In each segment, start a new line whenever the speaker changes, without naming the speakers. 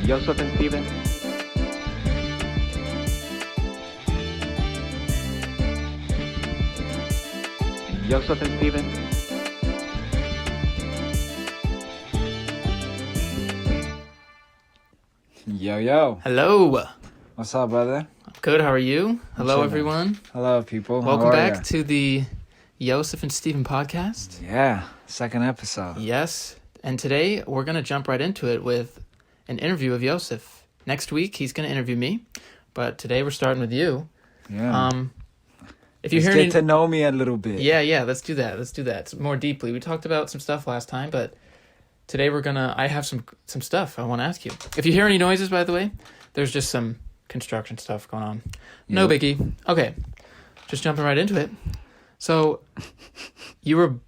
Yosef and Steven. Yosef and Steven.
Yo.
Hello.
What's up, brother?
I'm good. How are you? Hello,
chilling.
everyone.
Hello, people.
Welcome
How are
back
ya?
to the Yosef and Steven podcast.
Yeah, second episode.
Yes. And today we're going to jump right into it with an interview of Yosef. Next week he's going to interview me, but today we're starting with you.
Yeah.
If you
Just
hear
get
any...
to know me a little bit.
Yeah, let's do that. More deeply. We talked about some stuff last time, but today I have some stuff I want to ask you. If you hear any noises, by the way, there's just some construction stuff going on. No
Yep.
biggie. Okay. Just jumping right into it. So, you're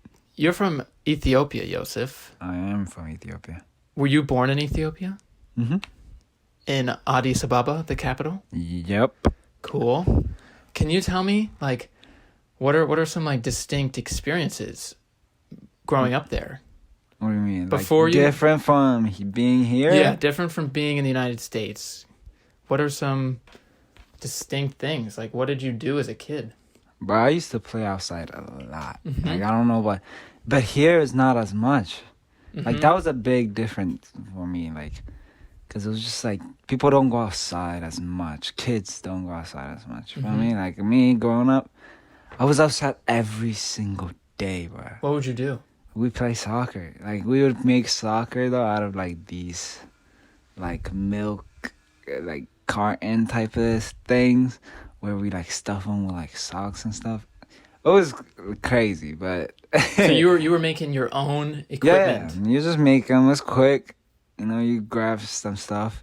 from Ethiopia, Yosef.
I am from Ethiopia.
Were you born in Ethiopia?
Mm-hmm.
In Addis Ababa, the capital?
Yep.
Cool. Can you tell me, like, what are some, like, distinct experiences growing up there?
What do you mean?
Before
like,
you-
different from being here?
Yeah, different from being in the United States. What are some distinct things? Like, what did you do as a kid?
But I used to play outside a lot.
Mhm.
Like, I don't know what. But here is not as much. Like,
Mhm.
that was a big difference for me. Like, because it was just like, people don't go outside as much. Kids don't go outside as much. You know what I
Mhm.
mean? Like, me growing up, I was outside every single day, bro.
What would you do?
We play soccer. Like, we would make soccer, though, out of, like, these, like, milk, like, carton type of things where we, like, stuff them with, like, socks and stuff. It was crazy, but...
So you were making your own equipment.
Yeah, you just make them. It's quick. You know, you grab some stuff.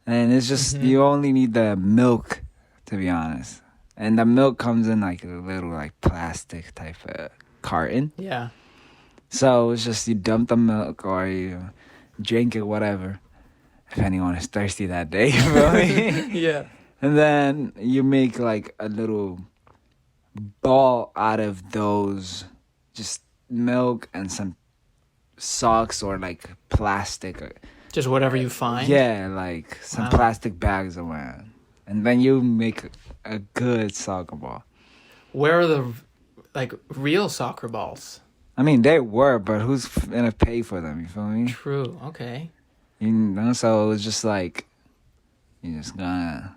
And it's just,
Mhm.
you only need the milk, to be honest. And the milk comes in, like, a little, like, plastic type of carton.
Yeah.
So it's just you dump the milk or you drink it, whatever. If anyone is thirsty that day, you feel me?
Yeah.
And then you make like a little ball out of those, just milk and some socks or like plastic.
Just whatever you find.
Yeah, like some
Wow.
plastic bags around. And then you make a good soccer ball.
Where are the, like, real soccer balls?
I mean, they were, but who's gonna pay for them? You feel me?
True. Okay.
You know, so it was just like, you just gonna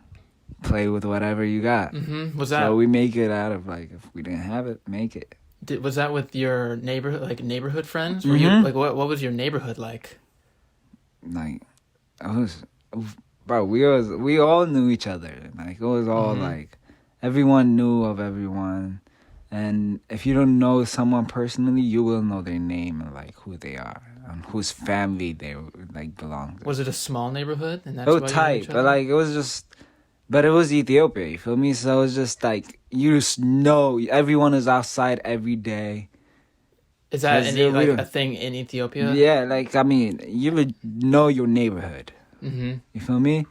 play with whatever you got.
Mm-hmm.
So we make it out of like, if we didn't have it, make it.
Was that with your neighborhood friends? Were you
Mhm.
like what was your neighborhood like?
Like, bro, we all knew each other. Like, it was all
Mhm.
like, everyone knew of everyone. And if you don't know someone personally, you will know their name and like who they are and whose family they like belong to.
Was it a small neighborhood? And that's
It
why
was
you knew
tight,
each
but
other?
like it was Ethiopia, you feel me? So it's just like you just know everyone is outside every day.
Is that
'cause
any
we
like
don't-
a thing in Ethiopia?
Yeah, like I mean, you would know your neighborhood.
Mm-hmm.
You feel me?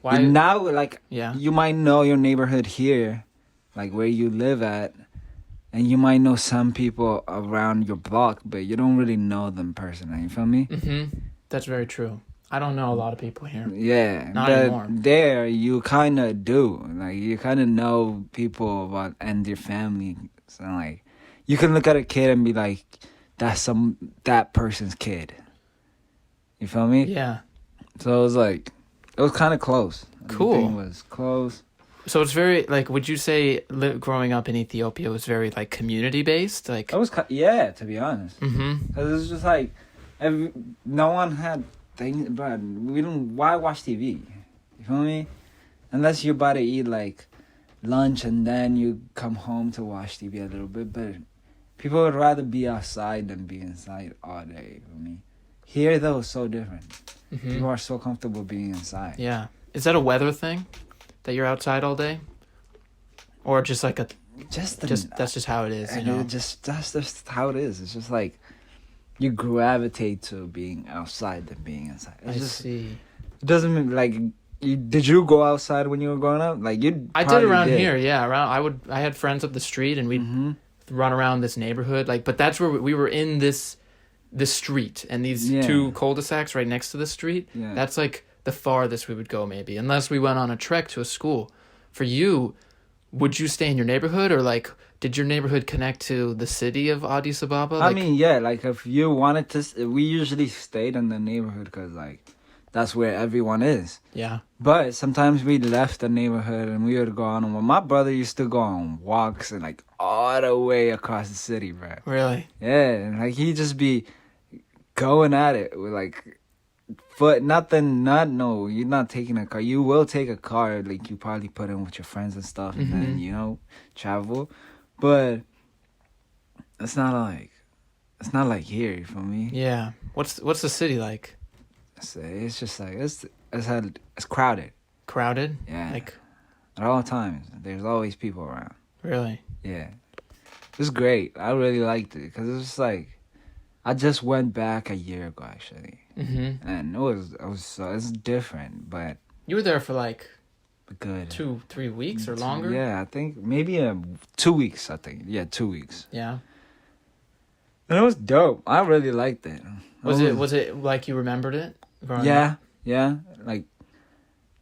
Why?
Now, like
Yeah.
you might know your neighborhood here, like where you live at, and you might know some people around your block, but you don't really know them personally. You feel me?
Mm-hmm. That's very true. I don't know a lot of people here.
Yeah,
Not
but
anymore.
there you kind of do. Like you kind of know people about and their family. So like, you can look at a kid and be like, "That's that person's kid." You feel me?
Yeah.
So it was like, it was kind of close.
Cool.
Everything was close.
So it's very like. Would you say growing up in Ethiopia was very like community based? Like.
It was yeah, to be honest,
Mm-hmm.
because it was just like, no one had things, but we don't. Why watch TV? You feel me? Unless you're about to eat like lunch and then you come home to watch TV a little bit, but people would rather be outside than be inside all day. You feel me? Here though, it's so different.
Mm-hmm.
People are so comfortable being inside.
Yeah. Is that a weather thing? That you're outside all day? Or just like
Just
that's just how it is, you
and
know?
that's just how it is. It's just like you gravitate to being outside than being inside. It's
I
just
see.
it doesn't mean like did you go outside when you were growing up? Like you
I did around here, yeah. I had friends up the street and we'd
Mm-hmm.
run around this neighborhood, like, but that's where we were in this street and these
Yeah.
two cul-de-sacs right next to the street.
Yeah.
That's like the farthest we would go, maybe, unless we went on a trek to a school. For you, would you stay in your neighborhood, or like, did your neighborhood connect to the city of Addis Ababa?
I mean, yeah, like if you wanted to, we usually stayed in the neighborhood because like that's where everyone is.
yeah,
But sometimes we left the neighborhood and we would go on. Well, my brother used to go on walks and like all the way across the city, bro.
really,
Yeah, and like he just be going at it with like foot, nothing, no, you're not taking a car. You will take a car, like you probably put in with your friends and stuff, and then
Mhm.
you know travel. But it's not like here. You feel me?
yeah. What's the city like?
It's just like it's crowded.
Crowded?
Yeah.
Like,
At all times, there's always people around.
really?
Yeah, it's great. I really liked it because it's just like I just went back a year ago actually,
Mm-hmm.
and it's different, but
You were there for like
good.
2-3 weeks or longer?
Yeah, I think maybe 2 weeks. I think 2 weeks.
Yeah.
And it was dope. I really liked it.
Was it like you remembered it? growing
Yeah,
up?
yeah. Like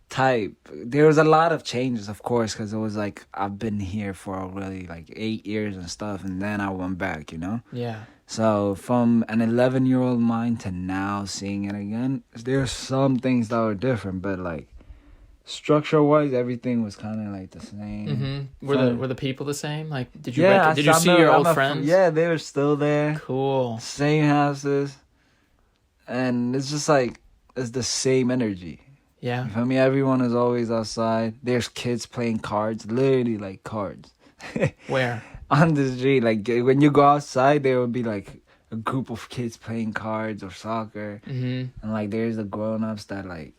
type. There was a lot of changes, of course, because it was like I've been here for already like 8 years and stuff, and then I went back.
Yeah.
So from an 11-year-old mind to now seeing it again, there's some things that were different, but like structure-wise, everything was kind of like the same.
Mm-hmm. Were the people the same? Like, did you
Yeah,
did you see your old friends?
Yeah, they were still there.
Cool.
Same houses, and it's just like it's the same energy.
Yeah.
You feel me? Everyone is always outside. There's kids playing cards, literally like cards.
Where?
On the street, like when you go outside, there would be like a group of kids playing cards or soccer,
Mm-hmm.
and like there's the grown-ups that like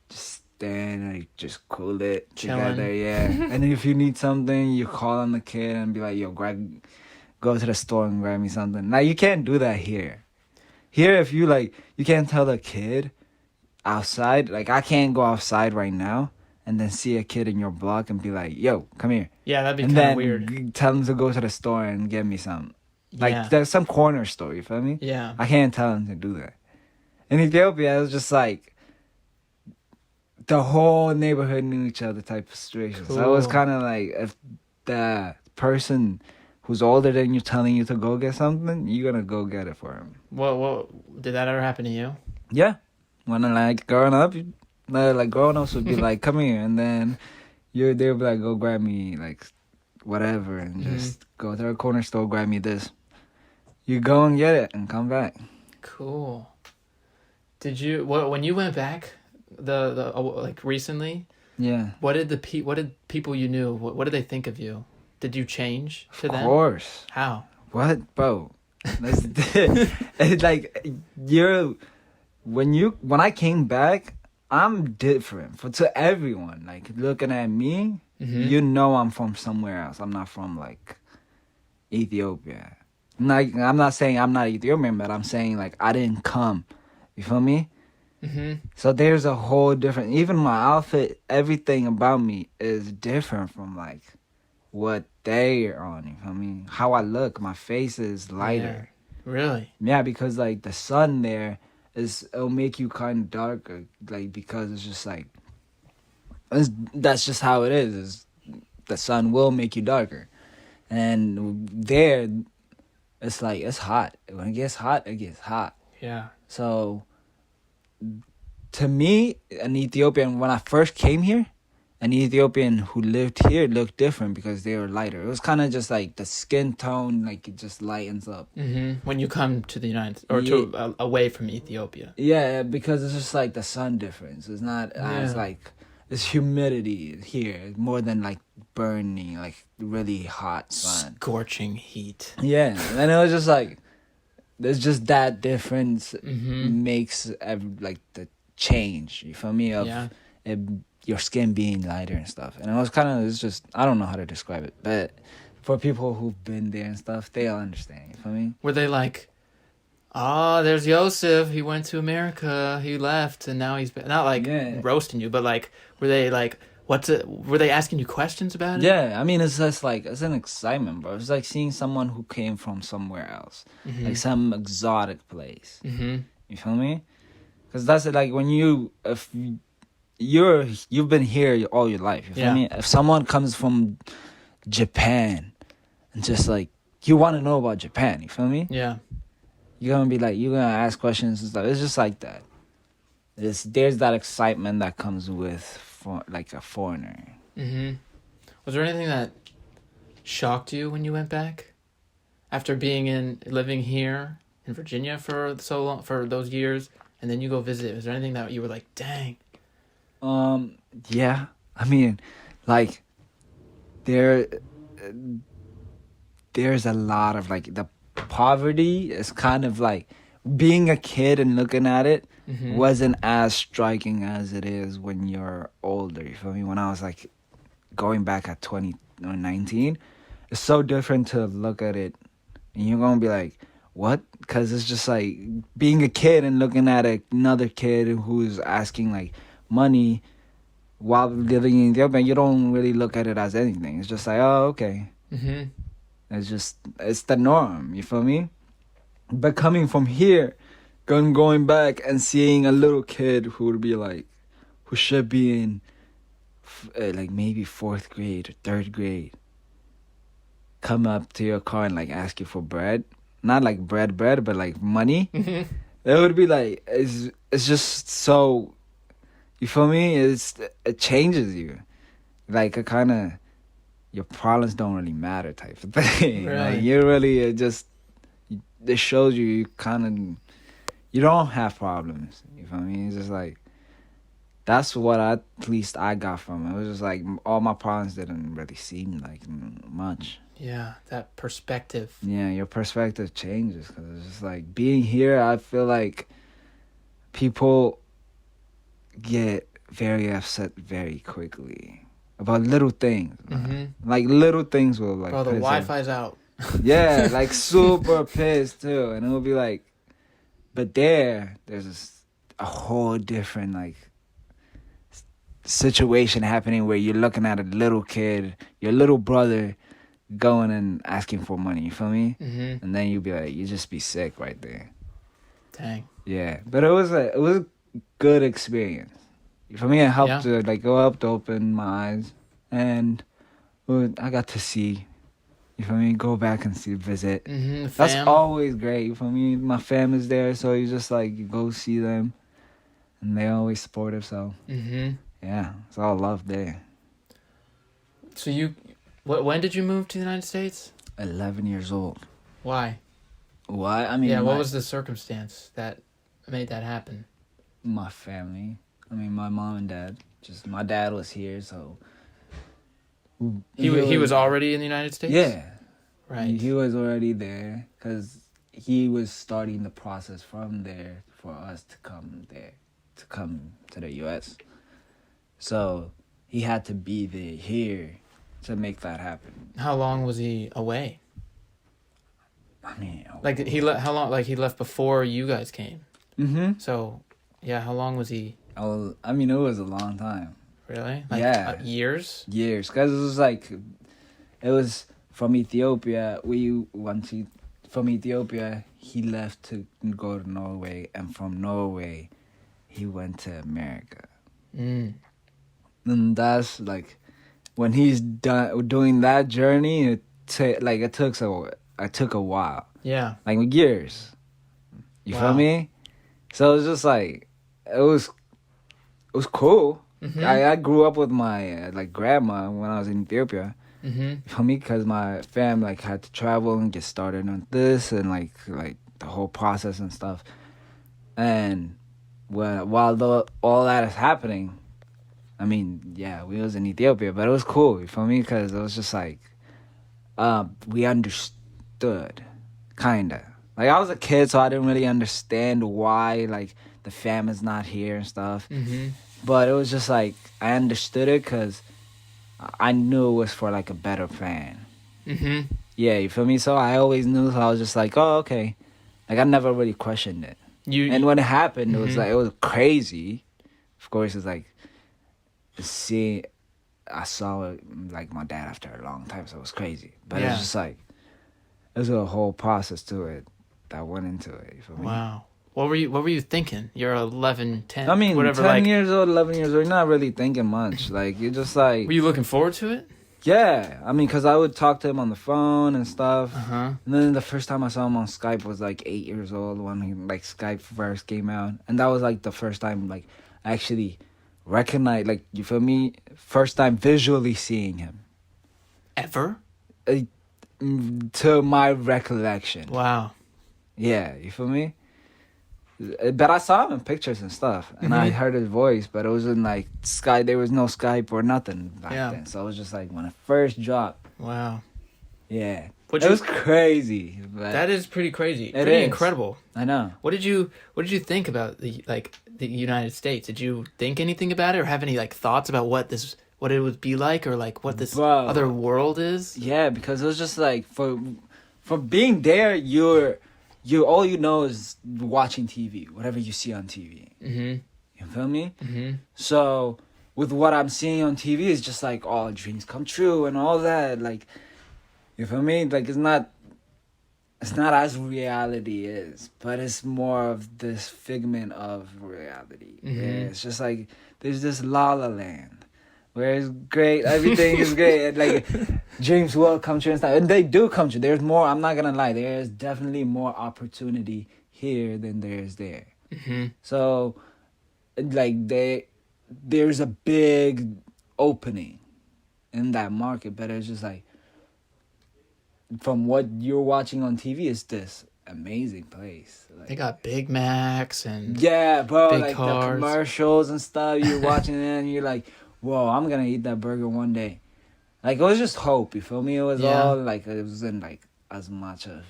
just stand and like, just cool it
Chilling.
together, yeah. And if you need something, you call on the kid and be like, "Yo, go to the store and grab me something." Now you can't do that here. Here, if you like, you can't tell the kid outside. Like I can't go outside right now and then see a kid in your block and be like, "Yo, come here."
Yeah, that'd be
And
kind of
then
weird.
tell them to go to the store and get me some. Like
Yeah.
there's some corner store, you feel me?
Yeah.
I can't tell them to do that. In Ethiopia, it was just like the whole neighborhood knew each other type of situation. So it was
Cool.
kind of like if the person who's older than you telling you to go get something, you're gonna go get it for him.
What did that ever happen to you?
Yeah. When like growing up, like grown ups would be like, "Come here," and then they'll be like, "Go grab me like whatever," and just go to the corner store, grab me this. You go and get it and come back.
Cool. Did you when you went back the like recently?
Yeah.
What did people you knew? What did they think of you? Did you change to
Of
them?
course.
How?
What, bro? That's it's like when I came back, I'm different to everyone. Like looking at me,
Mhm.
you know I'm from somewhere else. I'm not from like Ethiopia. Like I'm not saying I'm not Ethiopian, but I'm saying like I didn't come. You feel me?
Mhm.
So there's a whole different. Even my outfit, everything about me is different from like what they are on. You feel me? How I look, my face is lighter.
Really?
Yeah, because like the sun there it'll make you kind of darker, like because it's just like that's just how it is the sun will make you darker, and there it's like it's hot. When it gets hot, it gets hot.
Yeah.
So to me, an Ethiopian, when I first came here, an Ethiopian who lived here looked different because they were lighter. It was kind of just like the skin tone, like it just lightens up.
Mhm. When you come to the United or to away from Ethiopia.
Yeah, because it's just like the sun difference. It's not as
Yeah.
like it's humidity here more than like burning, like really hot sun.
Scorching heat.
Yeah, and it was just like there's just that difference
Mhm.
makes like the change. You feel me? Of
Yeah.
it, your skin being lighter and stuff. And it was kind of it's just I don't know how to describe it, but for people who've been there and stuff, they'll understand. You feel me?
Were they like, there's Yosef. He went to America. He left, and now he's not like
Yeah.
roasting you, but like, were they like, were they asking you questions about it?
Yeah, I mean it's just like it's an excitement, bro. It's like seeing someone who came from somewhere else, like some exotic place.
Mm-hmm.
You feel me? Because that's it. Like when you've been here all your life. You feel
Yeah.
me? If someone comes from Japan and just like you want to know about Japan, you feel me?
Yeah.
You're gonna be like, you're gonna ask questions and stuff. It's just like that. There's that excitement that comes with for like a foreigner.
Mm-hmm. Was there anything that shocked you when you went back? After living here in Virginia for so long, for those years, and then you go visit, was there anything that you were like, dang?
Yeah. I mean, like there there's a lot of like the poverty is kind of like being a kid and looking at it
Mm-hmm.
wasn't as striking as it is when you're older. You feel me? When I was like going back at 20 or 19, it's so different to look at it and you're gonna be like, what? Because it's just like being a kid and looking at another kid who's asking like money while living in Ethiopia. You don't really look at it as anything. It's just like, oh, okay.
Mm-hmm.
It's the norm. You feel me? But coming from here, going back and seeing a little kid who would be like, who should be in like maybe 4th grade or 3rd grade, come up to your car and like ask you for bread, not like bread, but like money.
Mm-hmm.
It would be like it's just so. You feel me? It changes you, like a kind of your problems don't really matter type of thing.
Really?
Like you really it shows you kind of you don't have problems. You feel me? It's just like that's what at least I got from it. It was just like all my problems didn't really seem like much.
Yeah, that perspective.
Yeah, your perspective changes because it's just like being here. I feel like people get very upset very quickly about little things.
Mm-hmm.
Like little things will like.
Bro, the
piss them.
Wi-Fi's out.
Yeah, like super pissed too, and it'll be like, but there's a whole different like situation happening where you're looking at a little kid, your little brother, going and asking for money. You feel me?
Mm-hmm.
And then you'll be like, you just be sick right there.
Dang.
Yeah, but it was a good experience. For me, it helped to like go up to open my eyes, and I got to see. You feel me? Go back and visit.
Mm-hmm.
That's always great. You feel me? My fam is there, so you just like you go see them, and they always supportive. So
Mm-hmm.
yeah, it's all love there.
So when did you move to the United States?
11 years old.
Why?
Why? I mean,
Yeah, what was the circumstance that made that happen?
my family? I mean, my mom and dad. Just my dad was here, so
He was already in the United States?
Yeah,
Right.
He was already there because he was starting the process from there for us to come to the U.S. So he had to be here to make that happen.
How long was he away?
I mean,
Like how long? Like he left before you guys came.
Mm-hmm.
So, yeah, how long was he?
I mean, it was a long time.
Really? Like,
Yeah.
Years?
Years, because it was from Ethiopia. From Ethiopia, he left to go to Norway, and from Norway, he went to America.
Mm.
And that's like when he's done doing that journey. It took a while,
Yeah.
like years. You
Wow.
feel me? So it's just like it was cool.
Mm-hmm.
I grew up with my like grandma when I was in Ethiopia.
Mm-hmm.
You feel me? Because my fam like had to travel and get started on this and like the whole process and stuff. And while all that is happening, I mean, yeah, we was in Ethiopia, but it was cool. You feel me? Because it was just like we understood, kinda. Like I was a kid, so I didn't really understand why like the fam is not here and stuff.
Mm-hmm.
But it was just like I understood it because I knew it was for like a better plan.
Mm-hmm.
Yeah, you feel me? So I always knew. So I was just like, oh, okay. Like I never really questioned it. And when it happened, it was
Mhm.
like it was crazy. Of course, it's like I saw it like my dad after a long time, so it was crazy. But it was a whole process to it that went into it. You feel me?
Wow. What were you thinking? You're 11, 10,
I mean,
whatever.
10
Like,
years old, 11 years old, you're not really thinking much. Like, you're just like,
were you looking forward to it?
yeah. I mean, because I would talk to him on the phone and stuff.
Uh-huh.
And then the first time I saw him on Skype was like 8 years old when he, like, Skype first came out. And that was like the first time, like, I actually recognized, like, you feel me? First time visually seeing him.
Ever?
To my recollection.
Wow.
Yeah, you feel me? But I saw him in pictures and stuff, and I heard his voice, but it wasn't like Skype. There was no Skype or nothing back then, so it was just like when it first dropped.
Wow.
Yeah, it was crazy. But
that is pretty crazy.
It
Pretty
is.
incredible.
I know.
What did you think about the United States? Did you think anything about it, or have any like thoughts about what it would be like, or like what this other world is?
Yeah, because it was just like for being there, you all you know is watching TV, whatever you see on TV.
Mm-hmm.
You feel me?
Mm-hmm.
So with what I'm seeing on TV, it's just like all dreams come true and all that. Like, you feel me? Like it's not as reality is, but it's more of this figment of reality.
Mm-hmm.
Yeah, it's just like there's this La La Land where it's great, everything is great, and like dreams will come true and stuff, and they do come true. There's more. I'm not gonna lie. There's definitely more opportunity here than there is there.
Mm-hmm.
So, like there's a big opening in that market, but it's just like from what you're watching on TV, it's this amazing place. Like,
they got Big Macs and
yeah, bro,
big
like
cars.
the commercials and stuff. You're watching it, and you're like, whoa, I'm gonna eat that burger one day. Like, it was just hope, you feel me? It was all, like, it wasn't, like, as much of...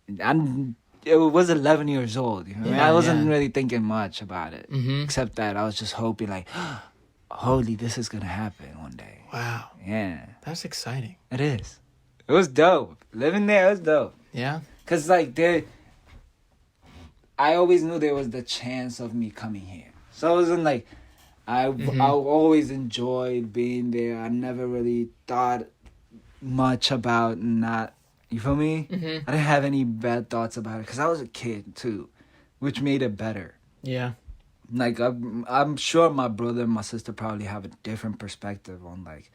It was 11 years old, you know what I mean? I wasn't really thinking much about it.
Mm-hmm.
Except that I was just hoping, like, holy, this is gonna happen one day.
Wow.
Yeah.
That's exciting.
It is. It was dope. Living there was dope.
Yeah?
Because, like, I always knew there was the chance of me coming here. So it wasn't, like... I always enjoyed being there. I never really thought much about not... You feel me?
Mm-hmm.
I didn't have any bad thoughts about it because I was a kid too, which made it better.
Yeah.
Like, I'm sure my brother and my sister probably have a different perspective on, like,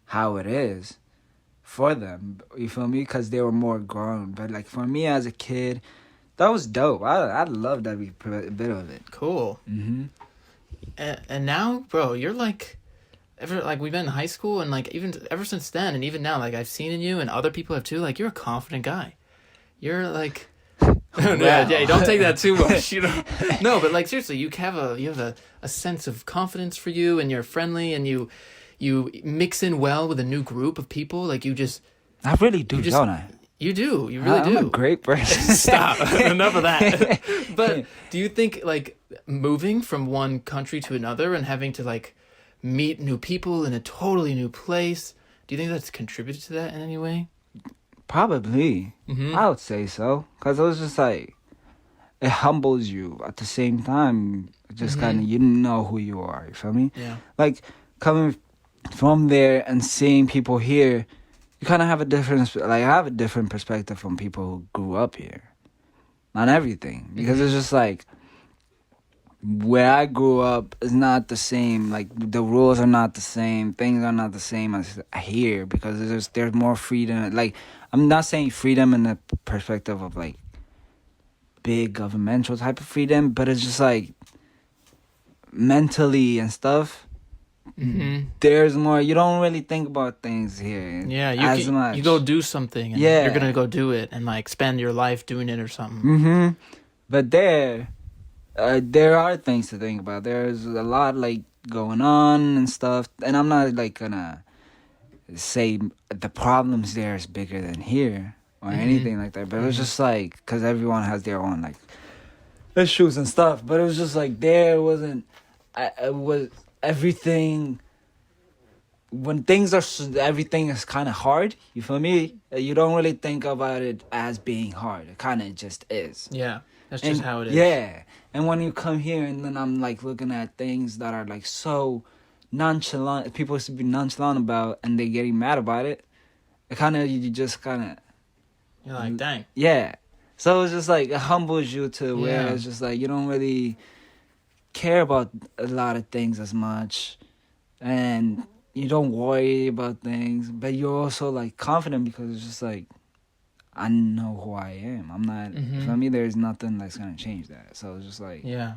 how it is for them. You feel me? Because they were more grown. But, like, for me as a kid, that was dope. I loved every bit of it.
Cool.
Mm-hmm.
And now, bro, you're like, we've been in high school, and like even ever since then, and even now, like I've seen in you, and other people have too. Like, you're a confident guy. You're like, yeah, don't take that too much. You know, no, but like seriously, you have a sense of confidence for you, and you're friendly, and you mix in well with a new group of people. Like
I really do, don't I?
You do. You really do.
I'm a great person.
Stop. Enough of that. But do you think, like, moving from one country to another and having to, like, meet new people in a totally new place, do you think that's contributed to that in any way?
Probably.
Mm-hmm.
I would say so. Because it was just, like, it humbles you at the same time. Just kind of, you know who you are. You feel me?
Yeah.
Like, coming from there and seeing people here, you kind of have a different, like, I have a different perspective from people who grew up here on everything. Because it's just like, where I grew up is not the same. Like, the rules are not the same. Things are not the same as here because there's more freedom. Like, I'm not saying freedom in the perspective of, like, big governmental type of freedom, but it's just, like, mentally and stuff.
Mm-hmm.
There's more. You don't really think about things here.
Yeah,
as much.
You go do something, and you're gonna go do it, and like spend your life doing it or something.
Mm-hmm. But there are things to think about. There's a lot like going on and stuff, and I'm not like gonna say the problems there is bigger than here or anything like that. But it was just like because everyone has their own like issues and stuff. But it was just like there wasn't. It was. Everything when everything is kind of hard, you feel me? You don't really think about it as being hard. It kind of just is.
Yeah, that's just how it is.
Yeah, and when you come here and then I'm like looking at things that are like so nonchalant, people used to be nonchalant about, and they getting mad about it. It kind of you're like, dang.
Yeah,
So it's just like it humbles you to where
Yeah.
it's just like you don't really care about a lot of things as much, and you don't worry about things, but you're also like confident because it's just like I know who I am. I'm not. For me, there's nothing that's gonna change that. So it's just like
Yeah.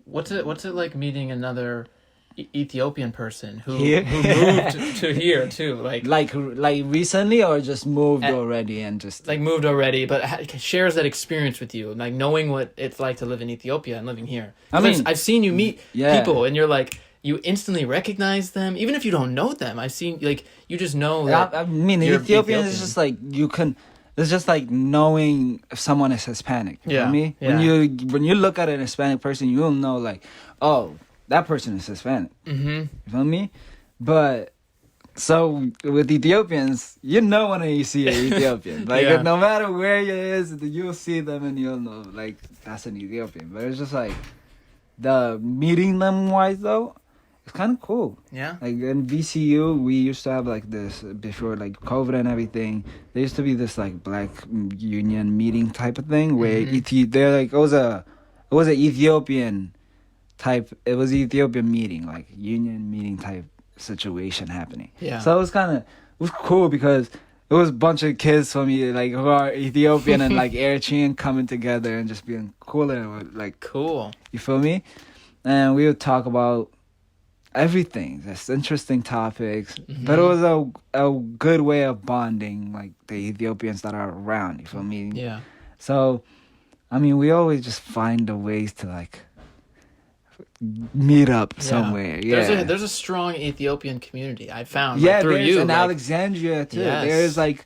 What's it like meeting another Ethiopian person who
Here?
moved to here too?
like recently or just moved
At-
already and just
Like moved already, but shares that experience with you, like knowing what it's like to live in Ethiopia and living here.
I mean,
I've seen you meet
yeah.
people, and you're like, you instantly recognize them, even if you don't know them. I've seen like you just know that.
I mean,
you're
Ethiopian is
Ethiopian.
just like you can. It's just like knowing if someone is Hispanic. You
Yeah,
know me?
yeah.
When you look at an Hispanic person, you'll know like, oh, that person is Hispanic.
Mm-hmm.
You feel me? But so with Ethiopians, you know when you see an Ethiopian. Like
Yeah.
no matter where it is, you'll see them and you'll know like that's an Ethiopian. But it's just like the meeting them wise though, it's kind of cool.
Yeah.
Like in VCU, we used to have like this before like COVID and everything. There used to be this like black union meeting type of thing where they're like it was an Ethiopian type. It was an Ethiopian meeting, like union meeting type situation happening.
Yeah.
So it was cool because it was a bunch of kids from like who are Ethiopian and like Eritrean coming together and just being cool and like
Cool.
you feel me? And we would talk about everything. That's interesting topics. But it was a good way of bonding like the Ethiopians that are around, you feel me?
Yeah.
So I mean we always just find the ways to like meet up somewhere. Yeah.
There's a strong Ethiopian community I found.
Yeah,
like, through
there's
you.
in
like,
Alexandria too.
Yes.
There's like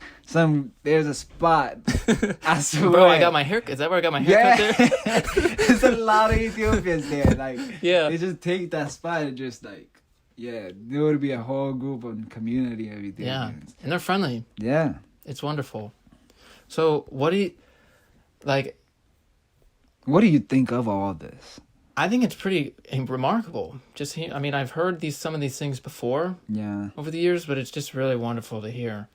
there's a spot. I swear.
Bro, I got my hair. Is that where I got my haircut
Yeah.
there?
There's a lot of Ethiopians there. Like
Yeah.
they just take that spot and just like there would be a whole group of community of
Yeah.
Ethiopians.
And they're friendly.
Yeah.
It's wonderful. So what do you like?
What do you think of all this?
I think it's pretty remarkable. I mean, I've heard some of these things before
Yeah.
over the years, but it's just really wonderful to hear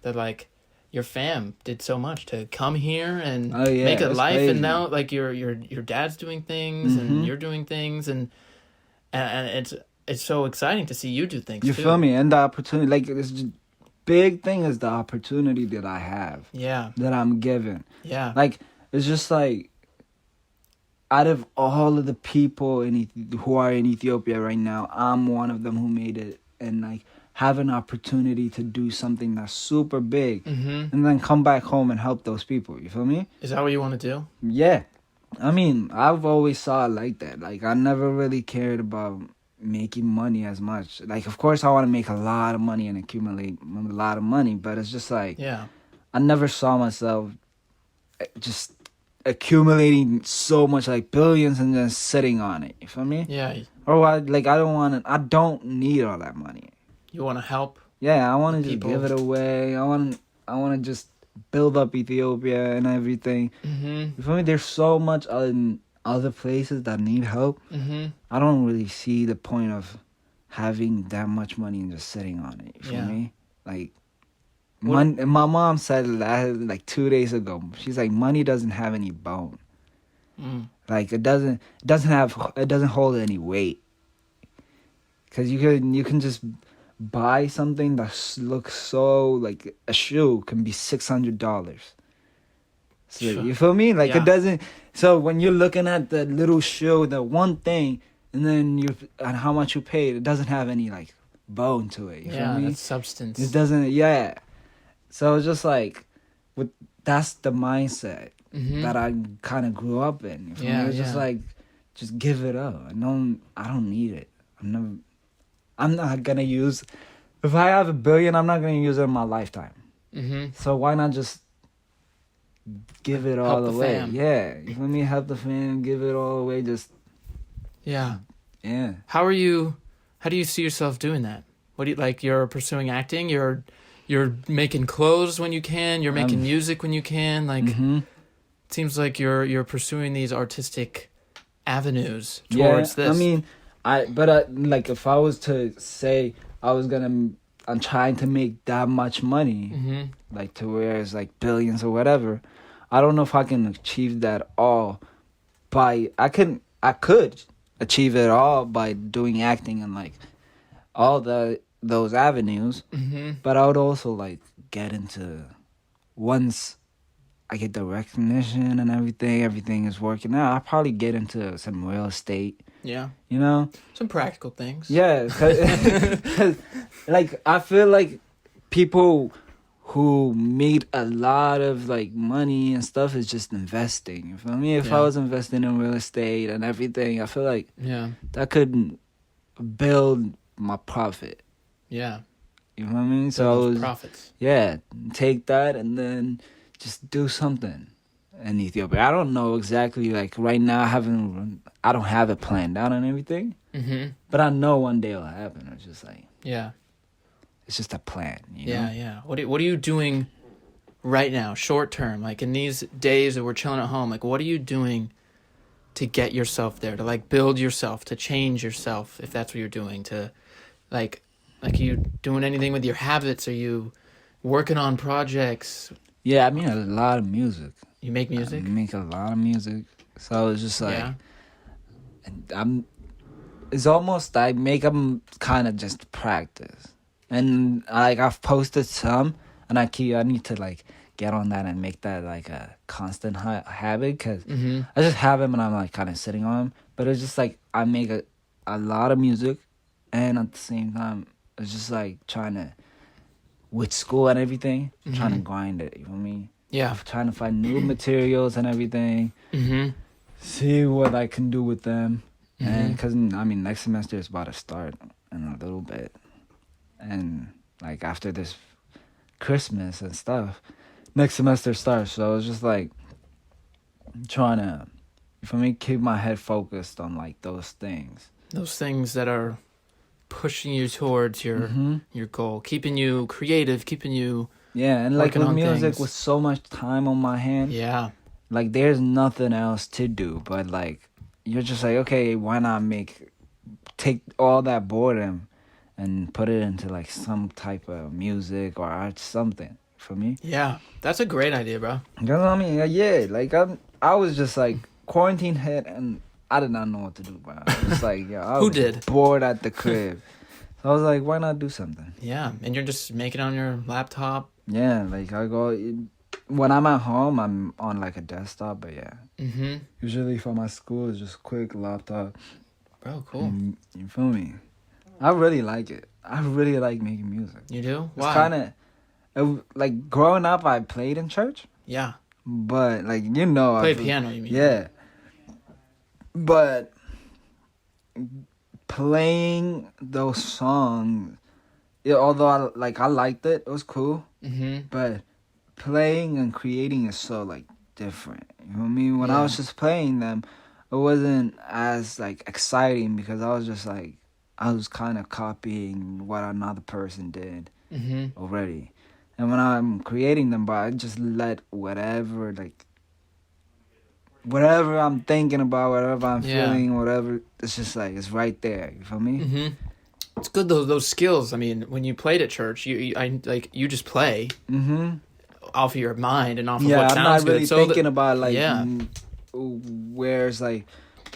that like your fam did so much to come here and
Oh, yeah,
make a
that's
life,
crazy.
and now like your dad's doing things and you're doing things, and it's so exciting to see you do things.
You
too.
feel me? And the opportunity, like this big thing is the opportunity that I have,
Yeah.
that I'm given.
Yeah.
Like it's just like out of all of the people who are in Ethiopia right now, I'm one of them who made it and like have an opportunity to do something that's super big and then come back home and help those people. You feel me?
Is that what you want to do?
Yeah. I mean, I've always saw it like that. Like I never really cared about making money as much. Like of course I want to make a lot of money and accumulate a lot of money, but it's just like
Yeah.
I never saw myself just accumulating so much like billions and then sitting on it. You feel me?
Yeah.
Or I don't need all that money.
You want to help?
Yeah, I want to just
People.
give it away. I want to just build up Ethiopia and everything.
Mm-hmm.
You feel me? There's so much in other places that need help.
Mm-hmm.
I don't really see the point of having that much money and just sitting on it. You feel
Yeah.
me? Like,
What-
my mom said like 2 days ago. She's like, money doesn't have any bone.
Mm.
Like it doesn't hold any weight. Cause you can just buy something that looks so like a shoe can be $600. So
Sure.
you feel me? Like
Yeah.
it doesn't. So when you're looking at the little shoe, the one thing, and then and how much you paid, it doesn't have any like bone to it. You
Yeah,
feel me?
that's substance.
It doesn't. Yeah. So it's just like, that's the mindset
Mm-hmm.
that I kind of grew up in. You feel
Yeah,
me? It's just
yeah.
like, just give it up. I don't need it. I'm not gonna use. If I have $1 billion, I'm not gonna use it in my lifetime.
Mm-hmm.
So why not just give it all
Help the
away?
fam.
Yeah, you feel me? Help the fam, give it all away. Just
Yeah.
yeah.
How do you see yourself doing that? What do you like? You're pursuing acting. You're making clothes when you can. You're making music when you can. Like,
Mhm.
it seems like you're pursuing these artistic avenues towards this.
I mean, like if I was to say I'm trying to make that much money,
Mm-hmm.
like to where it's like billions or whatever, I don't know if I can achieve that all I could achieve it all by doing acting and like all those avenues, but I would also like get into once I get the recognition and everything is working out, I'll probably get into some real estate,
Yeah.
you know?
Some practical things.
Yeah, cause like I feel like people who made a lot of like money and stuff is just investing. You feel me? If I was investing in real estate and everything, I feel like that could build my profit.
Yeah.
You know what I mean? So
those profits.
Yeah, take that and then just do something in Ethiopia. I don't know exactly, like right now I don't have it planned out and everything. But I know one day it'll happen. It's just like it's just a plan, you know?
Yeah. What are you doing right now, short term? Like in these days that we're chilling at home, like what are you doing to get yourself there, to like build yourself, to change yourself, if that's what you're doing, to like are you doing anything with your habits? Are you working on projects?
Yeah, I mean a lot of music.
You make music?
I make a lot of music. So it's just like it's almost I make them kind of just practice. And like I've posted some, and I need to like get on that and make that like a constant habit, because I just have them and I'm like kind of sitting on them. But it's just like I make a lot of music, and at the same time it's just like trying to, with school and everything, trying to grind it. You know what I mean?
Yeah.
I'm trying to find new materials and everything. See what I can do with them, and because I mean next semester is about to start in a little bit. And like after this Christmas and stuff, next semester starts. So it's just like trying to, for me, keep my head focused on like those things.
Those things that are pushing you towards your goal, keeping you creative, keeping you
and like with music,
things.
with so much time on my hand, like there's nothing else to do. But like you're just like, okay, why not take all that boredom and put it into like some type of music or art, something for me.
Yeah, that's a great idea, bro.
You know what I mean? Yeah, like I was just like quarantine hit and I did not know what to do, bro. I was like, I was bored at the crib. So I was like, why not do something?
Yeah, and you're just making it on your laptop.
Yeah, like when I'm at home, I'm on like a desktop, but usually for my school, it's just quick laptop.
Bro, cool.
You feel me? I really like it. I really like making music.
You do?
It's kind of like growing up. I played in church.
Yeah.
But like
play piano. You mean?
Yeah. But playing those songs, although I liked it, it was cool. But playing and creating is so like different. You know what I mean? When I was just playing them, it wasn't as like exciting because I was just like. I was kind of copying what another person did already. And when I'm creating them, but I just let whatever I'm thinking about, whatever I'm feeling, whatever, it's just like, it's right there. You feel me?
It's good, those skills. I mean, when you played at church, you just play off of your mind and off of what sounds good.
I'm not really thinking about like, where's like,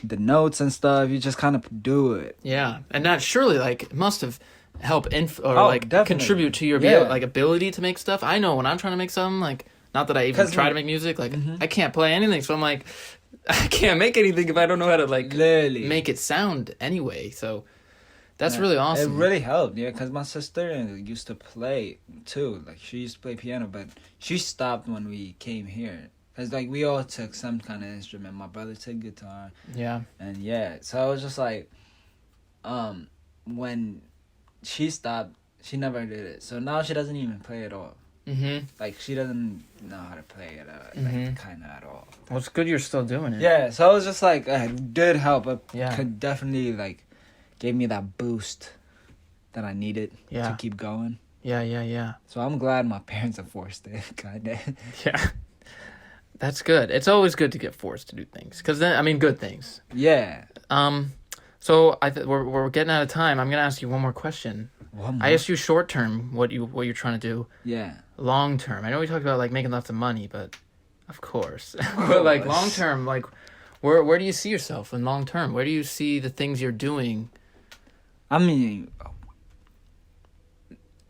the notes and stuff. You just kind of do it. Yeah,
and that surely like must have helped contribute to your ability to make stuff. I know when I'm trying to make something, like not that I even try to make music, like I can't play anything, so I'm like I can't make anything if I don't know how to like make it sound anyway. So that's really awesome.
It really helped, because my sister used to play too. Like she used to play piano, but she stopped when we came here. Because, like, we all took some kind of instrument. My brother took guitar.
Yeah.
And, so it was just, like, when she stopped, she never did it. So now she doesn't even play at all. Like, she doesn't know how to play it, kind of at all.
Well, it's good you're still doing it.
Yeah, so it was just, like, it did help. It could definitely, like, gave me that boost that I needed to keep going.
Yeah.
So I'm glad my parents have forced it, kind of.
Yeah. That's good. It's always good to get forced to do things, because then good things.
Yeah.
So we're getting out of time. I'm gonna ask you one more question. I asked you short term what you're trying to do.
Yeah.
Long term. I know we talked about like making lots of money, but Of course. But like long term, like where do you see yourself in long term? Where do you see the things you're doing?
I mean,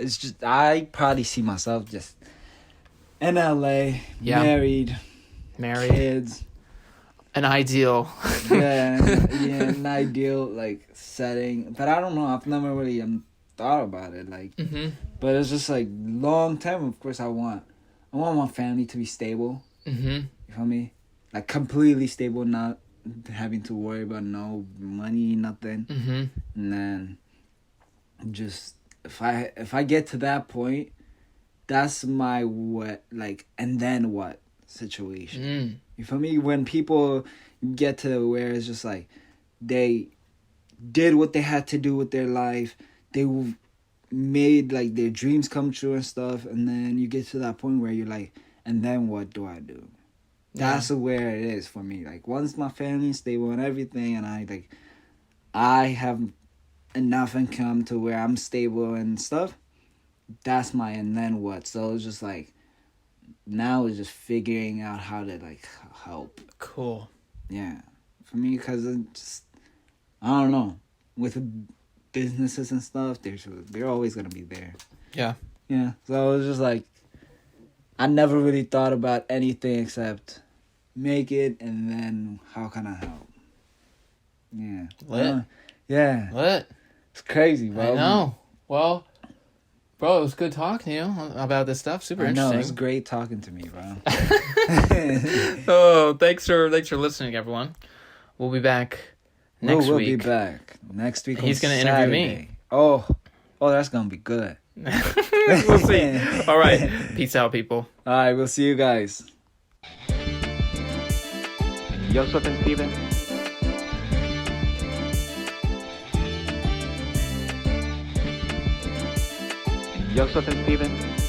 it's just I probably see myself just in LA, married, kids.
An ideal.
yeah, an ideal like setting. But I don't know. I've never really thought about it. Like, but it's just like long term. Of course, I want my family to be stable. You feel me? Like completely stable, not having to worry about no money, nothing. And then just if I get to that point, that's my what like and then what situation. You feel me? When people get to where it's just like they did what they had to do with their life, they made like their dreams come true and stuff, and then you get to that point where you're like, and then what do I do? That's where it is for me. Like once my family's stable and everything, and I have enough income to where I'm stable and stuff, that's my and then what. So it's just like now it's just figuring out how to like help.
Cool.
Yeah, for me, because I don't know, with businesses and stuff, they're always gonna be there.
Yeah.
So it was just like I never really thought about anything except make it and then how can I help. Yeah.
Lit.
Yeah.
Lit.
It's crazy, bro.
I know. Well, bro, it was good talking to you about this stuff. Super interesting.
No, it's great talking to me, bro.
Oh, thanks for listening, everyone. We'll be back next week.
We'll be back next week.
He's going to interview me.
Oh, that's gonna be good.
We'll see. All right. Peace out, people.
All right, we'll see you guys.
Yosef and Steven. Yosef and Steven.